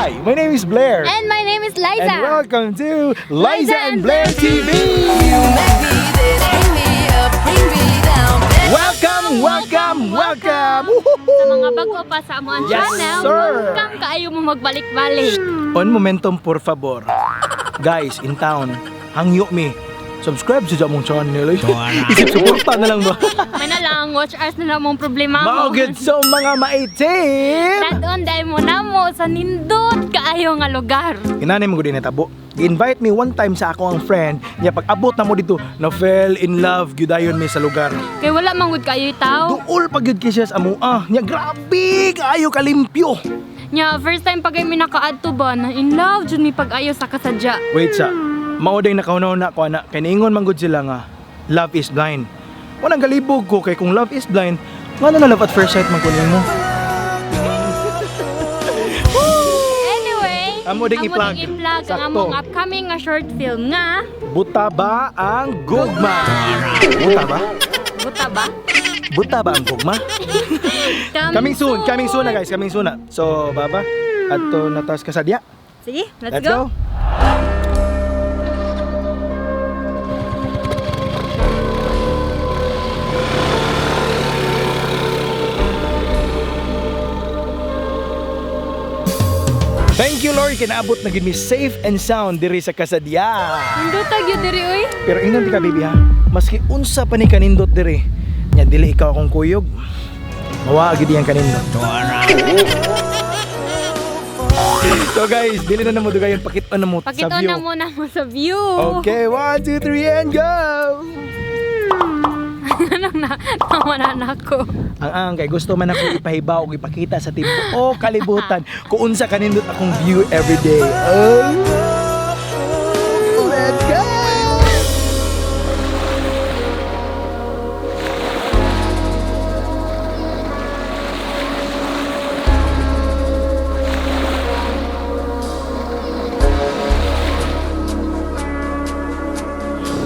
Hi, my name is Blair. And my name is Liza. And welcome to Liza and Blair TV. Welcome. Sa mga bago pa sa among Yes, channel, sir. welcome kaayo mo magbalik-balik. On momentum, por favor. Guys, in town, hangyo me. Subscribe sa among channel. Isip suporta na lang ba? May na lang, watch us na lang mong problema mo. Maugid so mga maitim. Dadon dahil mo na mo sa nindot kaayo nga lugar. Inanay mo ko din natabo. Invite me one time sa ako ang friend niya pag abot na mo dito na fell in love gyudayon mi sa lugar. Kay wala mangud kayo itaw. Duol pag gyud kisya sa amo nya grabe kaayo kalimpyo. Nya first time pag mi nakaadto ba na in love jud mi pag-ayo sa kasadya. Wait sa. Mao day nakaunaw na ko ana kay niingon man gud sila nga love is blind. Wanang galibog ko kay kung love is blind, ngano na love at first sight man ko nimo. Anyway, Amo ding i-plug. ang Sakto. among upcoming nga short film nga Buta ba ang gugma? Buta ba? buta ba? Buta ba ang gugma? Coming soon na guys, coming soon na. So, baba, adto natas kasadya. Sige, Let's let's go. go. Thank you Lord, kinaabot na gid mi safe and sound diri sa kasadya. Nindotag yun diri oy. Pero ingon ti ka baby ha, maski unsa pa ni kanindot diri, nya dili ikaw akong kuyog. Mawa gid yang kanindot. So guys, dili na namo dugayon pakit-on na mo sa Pakita view. na muna mo sa view. Okay, 1, 2, 3 and go! Anong natawanan ako? Ang kay gusto man ako ipahibaw o ipakita sa tibo o kalibutan kung unsa kanindot akong view every day. Oh, let's go!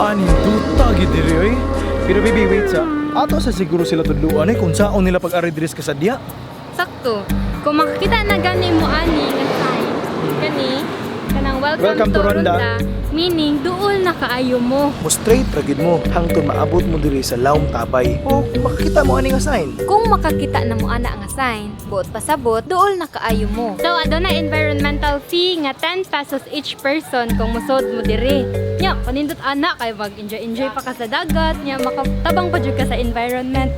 Aninduta gid diri oy. Pero baby wait sa. Ato sa siguro sila tudluan kung saon nila pag-ari diri sa kasadya. Sakto. Kung makakita na gani mo ani nga sign, gani kanang welcome to Ronda, meaning duol na kaayo mo. Mo straight ra gid mo hangtod maabot mo diri sa Laom Tabay. O makita mo ani nga sign. Kung makakita na mo ana nga sign, buot pasabot, duol na kaayo mo. So aduna environmental fee nga 10 pesos each person kung musod mo diri. Nya, panindot ana kay mag-enjoy pa ka sa dagat, nya makatabang pa jud ka sa environment.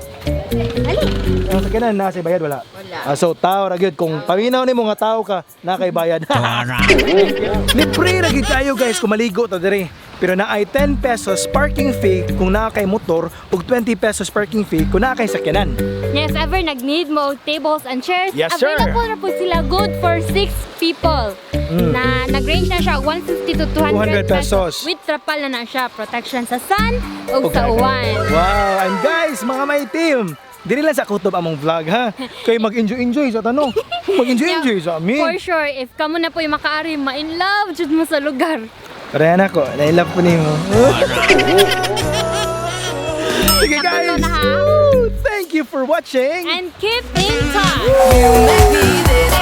Ali. Ang sakyanan na sa bayad wala. Wala. So tao ra gyud kung paminaw nimo nga tao ka na kay bayad. Libre ra gyud kayo guys kung maligo ta diri. Pero na ay 10 pesos parking fee kung naa kay motor ug 20 pesos parking fee kung naa kay sakyanan. Yes, ever nag-need mo tables and chairs, Yes, sir. available na po sila good for 6 people. Na nag-range na siya 150 to 200 pesos. With trapal na siya, protection sa sun o sa uwan. Wow, and guys, mga may team, dili lang sa kutob among vlog ha. Kay mag-enjoy sa tanong. Mag-enjoy sa amin. For sure, if kamo na po yung makaari, ma-in love jud mo sa lugar. Parehan ako, na-love po nimo. Sige guys. Sakto na, ha? Woo! Thank you for watching. And keep in touch! You make me this